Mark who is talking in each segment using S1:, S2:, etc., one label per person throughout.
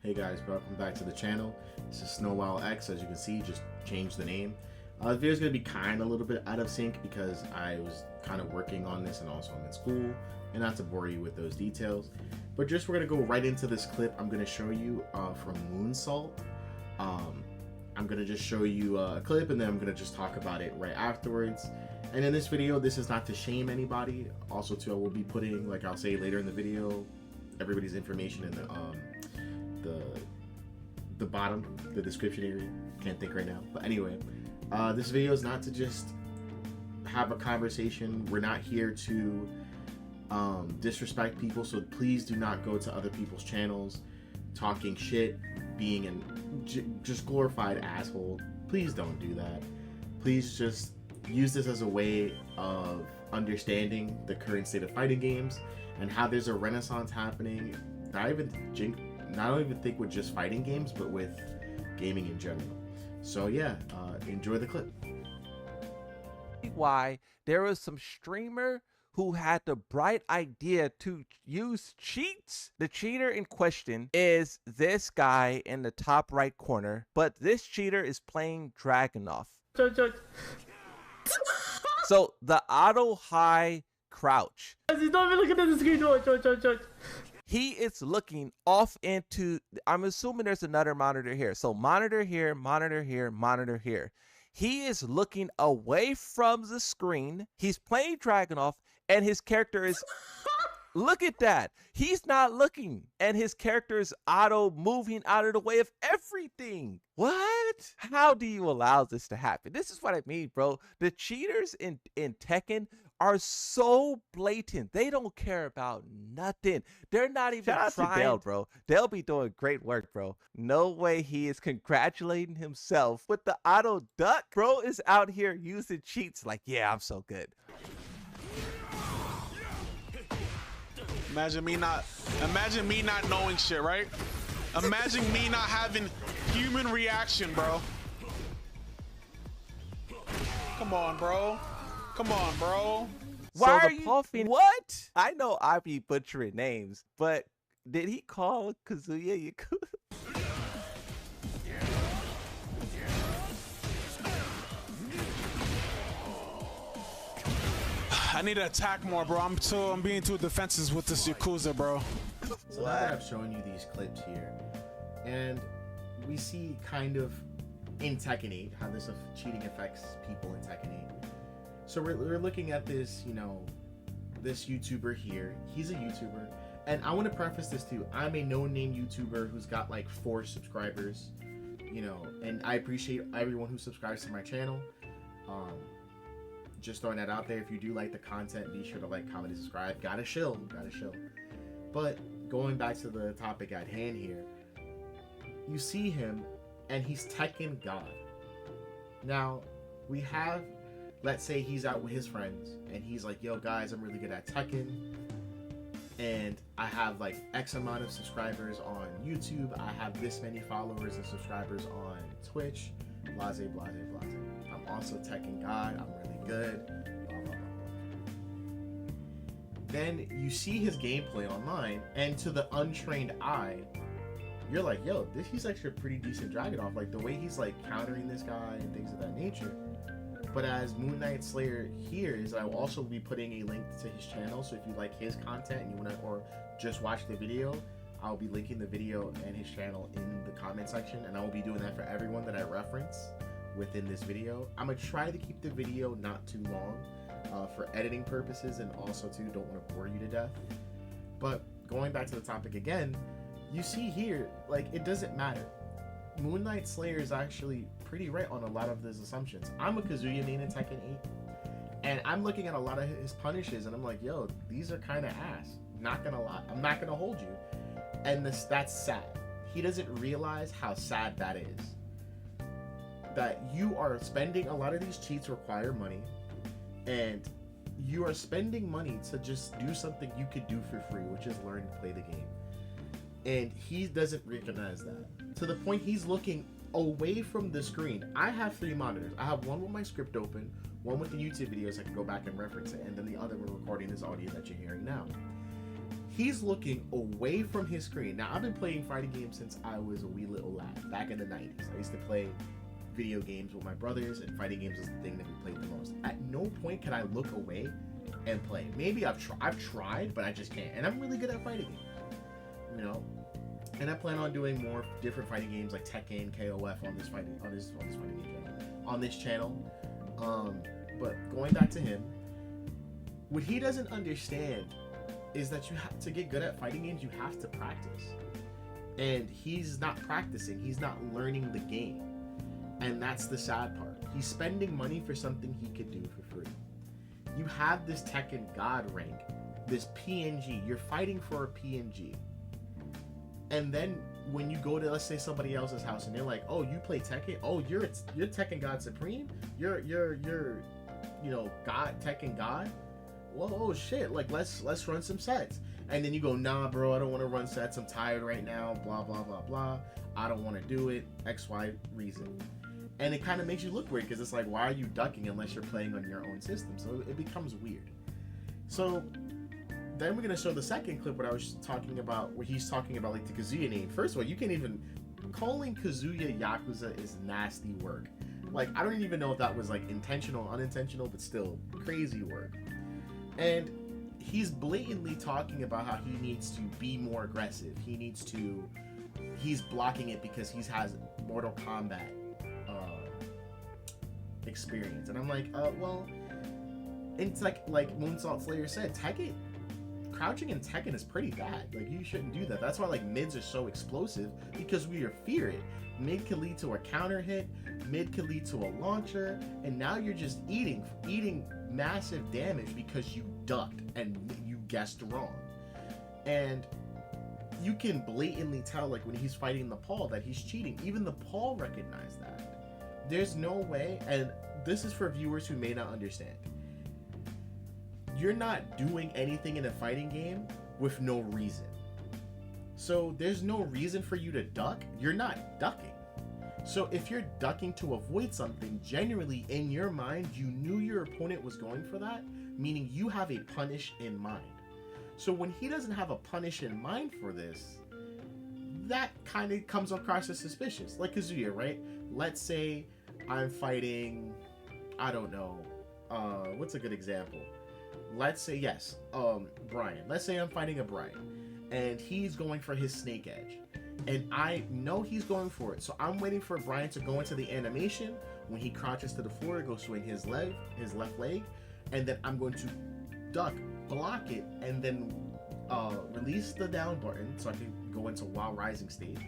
S1: Hey guys, welcome back to the channel. This is SnowWildX. As you can see, just changed the name. The video is going to be kind of a little bit out of sync because I was kind of working on this and also I'm in school, and not to bore you with those details. But just we're going to go right into this clip. I'm going to show you from Moonsault. I'm going to just show you a clip and then I'm going to just talk about it right afterwards. And in this video, this is not to shame anybody. Also too, I will be putting, like I'll say later in the video, everybody's information in the bottom, the description area. Can't think right now, but anyway, this video is not to just have a conversation. We're not here to disrespect people, so please do not go to other people's channels talking shit, being an just glorified asshole. Please don't do that. Please just use this as a way of understanding the current state of fighting games and how there's a renaissance happening. I don't even think with just fighting games, but with gaming in general. So yeah, enjoy the clip.
S2: Why there was some streamer who had the bright idea to use cheats. The cheater in question is this guy in the top right corner, but this cheater is playing Dragunov. So the auto high crouch.
S3: He's not even looking at the screen. Watch.
S2: He is looking off into, I'm assuming there's another monitor here. So monitor here, monitor here, monitor here. He is looking away from the screen. He's playing Dragunov and his character is, look at that. He's not looking and his character is auto moving out of the way of everything. What? How do you allow this to happen? This is what I mean, bro. The cheaters in Tekken are so blatant. They don't care about nothing. They're not even trying. Shout out to Dale, bro. They'll be doing great work, bro. No way he is congratulating himself with the auto duck. Bro is out here using cheats like, yeah, I'm so good.
S4: Imagine me not knowing shit, right? Imagine me not having human reaction, bro. Come on, bro. Come on, bro.
S2: Why are you puffing? What? I know I be butchering names, but did he call Kazuya Yakuza?
S4: I need to attack more, bro. I'm being too defensive with this Yakuza, bro.
S1: So now that I've shown you these clips here, and we see kind of in Tekken 8 how this cheating affects people in Tekken 8. So we're looking at this, you know, this YouTuber here. He's a YouTuber, and I want to preface this too. I'm a no-name YouTuber who's got like 4 subscribers, you know, and I appreciate everyone who subscribes to my channel. Just throwing that out there. If you do like the content, be sure to like, comment, and subscribe. Gotta chill. But going back to the topic at hand here, you see him, and he's Tekken God. Now, we have, let's say he's out with his friends, and he's like, yo guys, I'm really good at Tekken, and I have like X amount of subscribers on YouTube, I have this many followers and subscribers on Twitch, blase, blase, blase. I'm also Tekken God, I'm really good, blah, blah, blah, blah. Then you see his gameplay online, and to the untrained eye, you're like, yo, he's actually a pretty decent Dragunov, like the way he's like countering this guy and things of that nature. But as Moon Knight Slayer here is, I will also be putting a link to his channel, so if you like his content and you want to, or just watch the video, I'll be linking the video and his channel in the comment section, and I will be doing that for everyone that I reference within this video. I'm gonna try to keep the video not too long for editing purposes, and also too don't want to bore you to death. But going back to the topic again, you see here, like, it doesn't matter. Moon Knight Slayer is actually pretty right on a lot of those assumptions. I'm a Kazuya main in Tekken 8, and I'm looking at a lot of his punishes, and I'm like, yo, these are kind of ass. Not gonna lie, I'm not gonna hold you. And that's sad. He doesn't realize how sad that is. That you are spending, a lot of these cheats require money, and you are spending money to just do something you could do for free, which is learn to play the game. And he doesn't recognize that, to the point he's looking away from the screen. I have 3 monitors. I have one with my script open, one with the YouTube videos I can go back and reference it, and then the other one recording this audio that you're hearing now. He's looking away from his screen. Now, I've been playing fighting games since I was a wee little lad, back in the 90s. I used to play video games with my brothers, and fighting games was the thing that we played the most. At no point can I look away and play. Maybe I've tried, but I just can't. And I'm really good at fighting games, you know. And I plan on doing more different fighting games like Tekken, KOF on this channel. But going back to him, what he doesn't understand is that you have to get good at fighting games. You have to practice, and he's not practicing. He's not learning the game, and that's the sad part. He's spending money for something he could do for free. You have this Tekken God rank, this PNG. You're fighting for a PNG. And then when you go to, let's say, somebody else's house and they're like, "Oh, you play Tekken? Oh, you're Tekken God Supreme? You're you know, God, Tekken God? Well, oh shit, like let's run some sets." And then you go, "Nah, bro, I don't want to run sets. I'm tired right now. Blah blah blah blah. I don't want to do it. XY reason." And it kind of makes you look weird because it's like, why are you ducking unless you're playing on your own system? So it becomes weird. So then we're gonna show the second clip where I was talking about, where he's talking about like the Kazuya name. First of all, you can't even, calling Kazuya Yakuza is nasty work. Like, I don't even know if that was like intentional or unintentional, but still crazy work. And he's blatantly talking about how he needs to be more aggressive. He's blocking it because he has Mortal Kombat experience. And I'm like, well, it's like Moonsault Slayer said, Tekken, crouching in Tekken is pretty bad. Like, you shouldn't do that. That's why like mids are so explosive, because we fear it. Mid can lead to a counter hit, mid can lead to a launcher, and now you're just eating massive damage because you ducked and you guessed wrong. And you can blatantly tell, like when he's fighting the Paul, that he's cheating. Even the Paul recognized that. There's no way, and this is for viewers who may not understand. You're not doing anything in a fighting game with no reason. So there's no reason for you to duck. You're not ducking. So if you're ducking to avoid something, generally in your mind, you knew your opponent was going for that, meaning you have a punish in mind. So when he doesn't have a punish in mind for this, that kind of comes across as suspicious. Like Kazuya, right? Let's say I'm fighting, I don't know, what's a good example? Let's say, yes, Brian. Let's say I'm fighting a Brian, and he's going for his snake edge, and I know he's going for it. So I'm waiting for Brian to go into the animation. When he crouches to the floor, go swing his left leg, and then I'm going to duck, block it, and then release the down button so I can go into While Rising state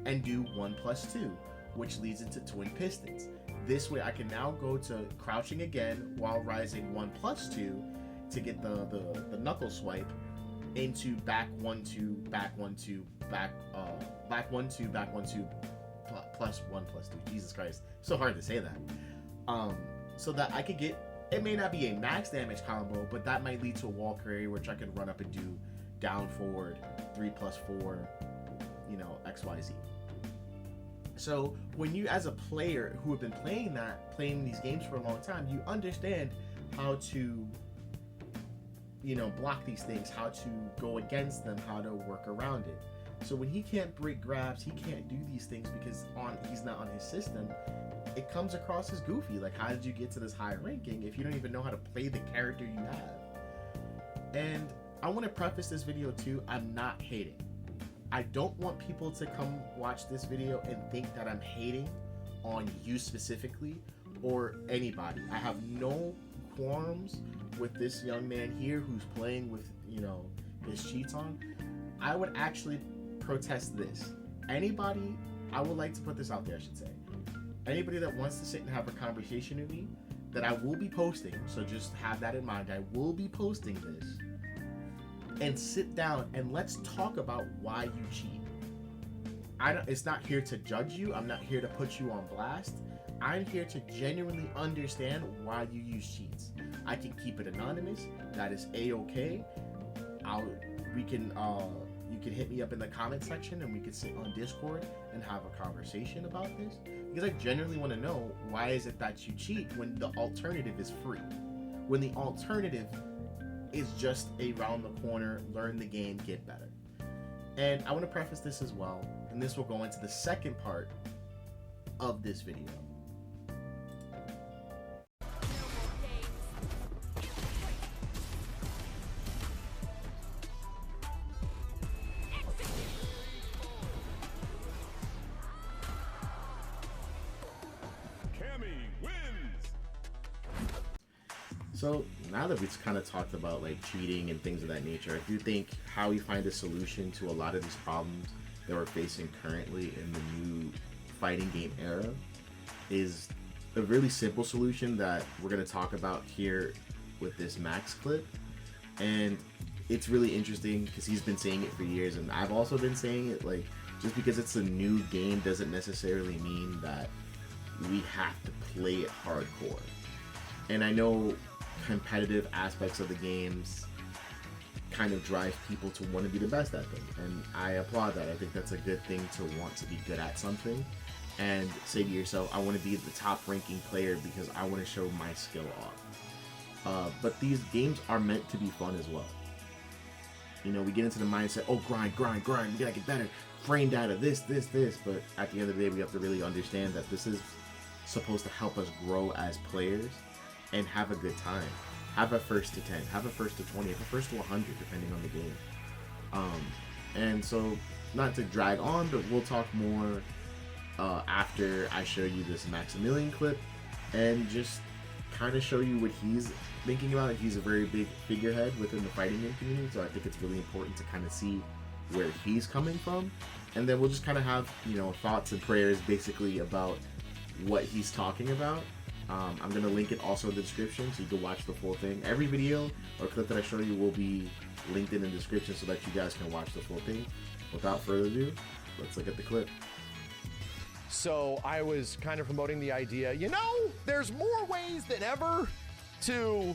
S1: and do 1+2, which leads into twin pistons. This way I can now go to crouching again, While Rising 1+2, to get the knuckle swipe into back 1-2, back 1-2, back 1-2, back 1-2, plus 1+2. Jesus Christ, so hard to say that. So that I could get, it may not be a max damage combo, but that might lead to a wall carry, which I can run up and do down forward 3+4, you know, XYZ. So when you, as a player who have been playing these games for a long time, you understand how to, you know, block these things, how to go against them, how to work around it. So when he can't break grabs, he can't do these things because he's not on his system, it comes across as goofy. Like, how did you get to this high ranking if you don't even know how to play the character you have? And I want to preface this video too, I'm not hating. I don't want people to come watch this video and think that I'm hating on you specifically or anybody. I have no qualms with this young man here who's playing with, you know, his cheats on. I would actually protest this. Anybody, I would like to put this out there, I should say. Anybody that wants to sit and have a conversation with me, that I will be posting, so just have that in mind. I will be posting this. And sit down and let's talk about why you cheat. It's not here to judge you. I'm not here to put you on blast. I'm here to genuinely understand why you use cheats. I can keep it anonymous. That is a-okay. You can hit me up in the comment section and we can sit on Discord and have a conversation about this. Because I genuinely want to know, why is it that you cheat when the alternative is free? When the alternative is just around the corner. Learn the game, get better. And I want to preface this as well, and this will go into the second part of this video. So now that we've kind of talked about like cheating and things of that nature, I do think how we find a solution to a lot of these problems that we're facing currently in the new fighting game era is a really simple solution that we're going to talk about here with this Max clip. And it's really interesting because he's been saying it for years, and I've also been saying it. Like, just because it's a new game doesn't necessarily mean that we have to play it hardcore. And I know competitive aspects of the games kind of drive people to want to be the best at them, and I applaud that. I think that's a good thing to want to be good at something and say to yourself, I want to be the top ranking player because I want to show my skill off. But these games are meant to be fun as well. You know, we get into the mindset, oh, grind, we gotta get better, frame data, this, but at the end of the day, we have to really understand that this is supposed to help us grow as players and have a good time. Have a first to 10, have a first to 20, have a first to 100, depending on the game. And so, not to drag on, but we'll talk more after I show you this Maximilian clip and just kind of show you what he's thinking about. He's a very big figurehead within the fighting game community, so I think it's really important to kind of see where he's coming from. And then we'll just kind of have, you know, thoughts and prayers basically about what he's talking about. I'm going to link it also in the description so you can watch the full thing. Every video or clip that I show you will be linked in the description so that you guys can watch the full thing. Without further ado, let's look at the clip.
S5: So I was kind of promoting the idea, you know, there's more ways than ever to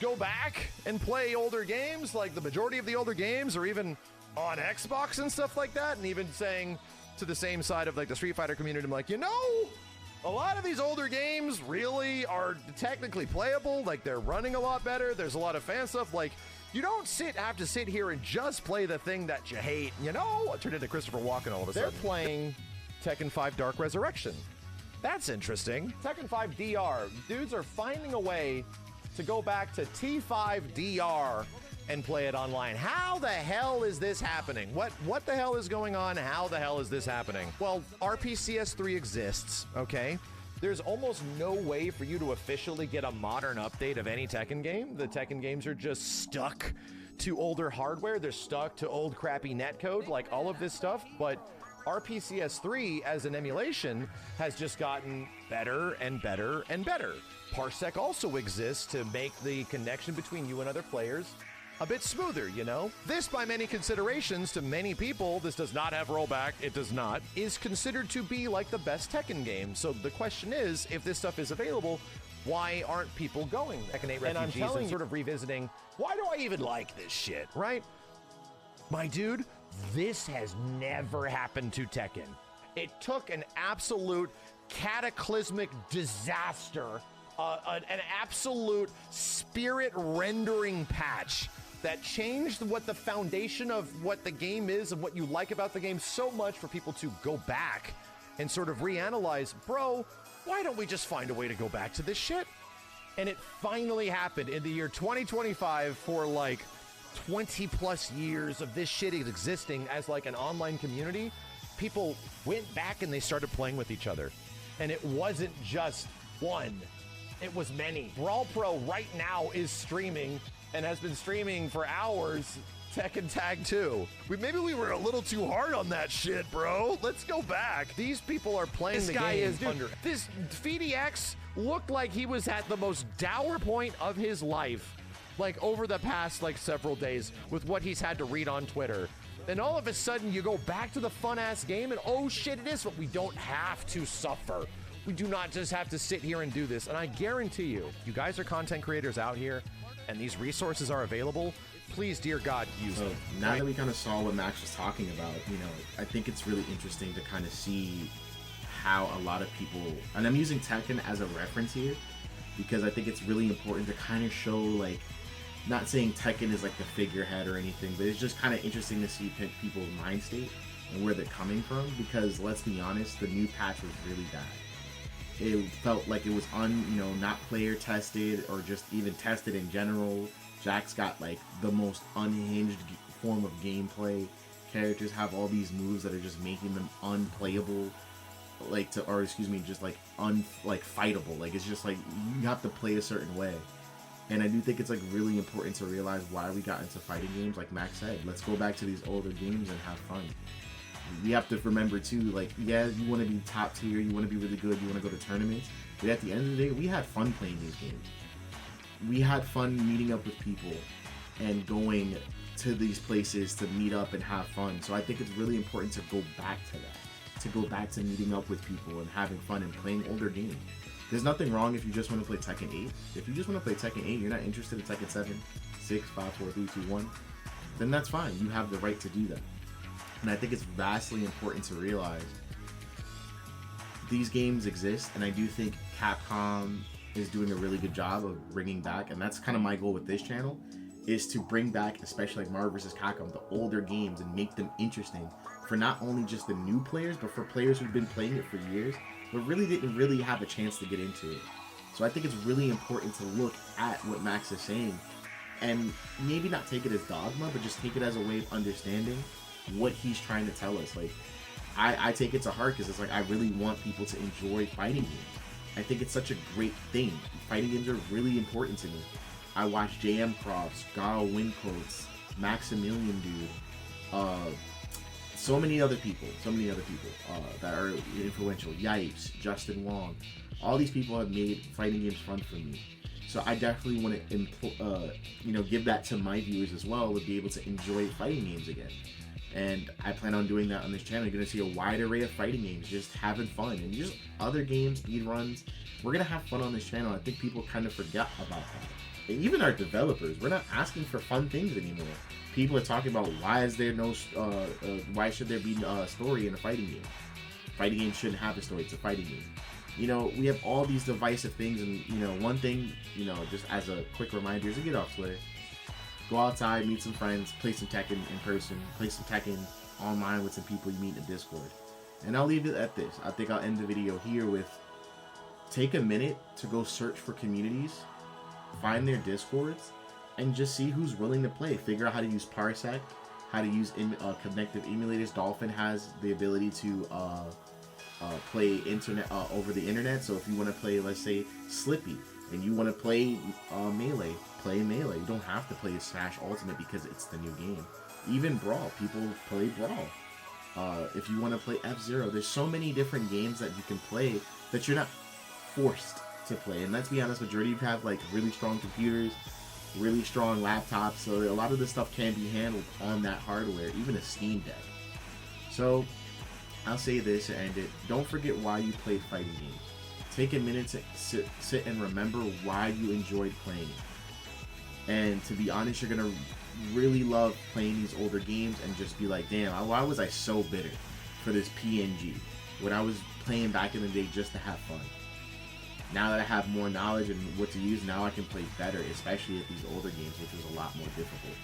S5: go back and play older games, like the majority of the older games, or even on Xbox and stuff like that. And even saying to the same side of like the Street Fighter community, I'm like, you know, a lot of these older games really are technically playable. Like, they're running a lot better. There's a lot of fan stuff. Like, you don't have to sit here and just play the thing that you hate. You know, I turned into Christopher Walken all of a sudden. They're playing Tekken 5 Dark Resurrection. That's interesting. Tekken 5 DR. Dudes are finding a way to go back to T5 DR and play it online. How the hell is this happening? What the hell is going on? How the hell is this happening? Well, RPCS3 exists, okay? There's almost no way for you to officially get a modern update of any Tekken game. The Tekken games are just stuck to older hardware. They're stuck to old crappy netcode, like all of this stuff. But RPCS3 as an emulation has just gotten better and better and better. Parsec also exists to make the connection between you and other players a bit smoother, you know? This, by many considerations, to many people, this does not have rollback, it does not, is considered to be like the best Tekken game. So the question is, if this stuff is available, why aren't people going? Tekken 8 refugees and sort of revisiting, why do I even like this shit, right? My dude, this has never happened to Tekken. It took an absolute cataclysmic disaster, an absolute spirit-rendering patch that changed what the foundation of what the game is and what you like about the game so much for people to go back and sort of reanalyze, bro, why don't we just find a way to go back to this shit? And it finally happened in the year 2025 for like 20 plus years of this shit existing as like an online community. People went back and they started playing with each other. And it wasn't just one, it was many. Brawl Pro right now is streaming and has been streaming for hours Tekken Tag 2. Maybe we were a little too hard on that shit, bro. Let's go back. These people are playing the game under. This FDX looked like he was at the most dour point of his life, like over the past like several days with what he's had to read on Twitter. Then all of a sudden you go back to the fun ass game and oh shit, it is, but we don't have to suffer. We do not just have to sit here and do this. And I guarantee you, you guys are content creators out here and these resources are available. Please, dear God, use them.
S1: Now that we kind of saw what Max was talking about, you know, I think it's really interesting to kind of see how a lot of people, and I'm using Tekken as a reference here, because I think it's really important to kind of show like Not saying Tekken is like the figurehead or anything, but it's just kind of interesting to see people's mind state and where they're coming from, because let's be honest, the new patch was really bad. It felt like it was not player tested or just even tested in general. Jack's got like the most unhinged form of gameplay. Characters have all these moves that are just making them unplayable, just like fightable. Like, it's just like you have to play a certain way. And I do think it's like really important to realize why we got into fighting games. Like Max said, let's go back to these older games and have fun. We have to remember too, like, yeah, you want to be top tier, you want to be really good, you want to go to tournaments, but at the end of the day, we had fun playing these games. We had fun meeting up with people and going to these places to meet up and have fun. So I think it's really important to go back to that, to go back to meeting up with people and having fun and playing older games. There's nothing wrong if you just want to play Tekken 8. If you just want to play Tekken 8, you're not interested in Tekken 7, 6, 5, 4, 3, 2, 1, then that's fine. You have the right to do that. And I think it's vastly important to realize these games exist, and I do think Capcom is doing a really good job of bringing back, and that's kind of my goal with this channel, is to bring back, especially like Marvel vs. Capcom, the older games and make them interesting for not only just the new players, but for players who've been playing it for years, but really didn't really have a chance to get into it. So I think it's really important to look at what Max is saying and maybe not take it as dogma, but just take it as a way of understanding what he's trying to tell us. Like, I take it to heart because it's like I really want people to enjoy fighting games. I think it's such a great thing. Fighting games are really important to me. I watch JM Crofts, Garo Wincoats, Maximilian Dude, so many other people that are influential. Yipes, Justin Wong. All these people have made fighting games fun for me. So I definitely want to, give that to my viewers as well, to be able to enjoy fighting games again. And I plan on doing that on this channel. You're going to see a wide array of fighting games, just having fun. And just other games, speedruns. We're going to have fun on this channel. I think people kind of forget about that. And even our developers, we're not asking for fun things anymore. People are talking about why why should there be a story in a fighting game? Fighting games shouldn't have a story. It's a fighting game. We have all these divisive things, and one thing, just as a quick reminder, is to get off Twitter. Go outside, meet some friends, play some Tekken in person, play some Tekken online with some people you meet in Discord. And I'll leave it at this. I think I'll end the video here with, take a minute to go search for communities, find their Discords, and just see who's willing to play. Figure out how to use Parsec, how to use connective emulators. Dolphin has the ability to play internet over the internet. So if you want to play, let's say, Slippy, and you want to play Melee, play Melee. You don't have to play Smash Ultimate because it's the new game. Even Brawl, people play Brawl. If you want to play F-Zero, there's so many different games that you can play that you're not forced to play. And let's be honest, majority of you have like really strong computers, really strong laptops, so a lot of this stuff can be handled on that hardware, even a Steam Deck. So I'll say this and end it. Don't forget why you play fighting games. Take a minute to sit and remember why you enjoyed playing it. And to be honest, you're going to really love playing these older games and just be like, damn, why was I so bitter for this PNG when I was playing back in the day just to have fun? Now that I have more knowledge and what to use, now I can play better, especially at these older games, which was a lot more difficult.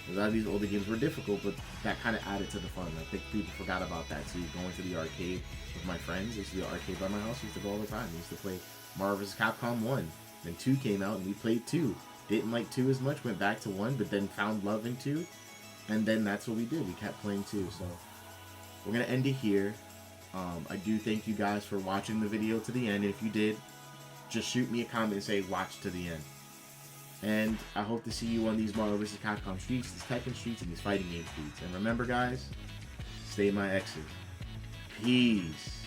S1: A lot of these older games were difficult, but that kind of added to the fun. I think people forgot about that too. Going to the arcade with my friends. I used to do the arcade by my house. I used to go all the time. I used to play Marvel vs. Capcom 1. Then 2 came out and we played 2. Didn't like 2 as much, went back to 1, but then found love in 2. And then that's what we did. We kept playing 2. So we're going to end it here. I do thank you guys for watching the video to the end. And if you did, just shoot me a comment and say watch to the end. And I hope to see you on these Marvel vs. Capcom streets, these Tekken streets, and these fighting game streets. And remember, guys, stay my X's. Peace.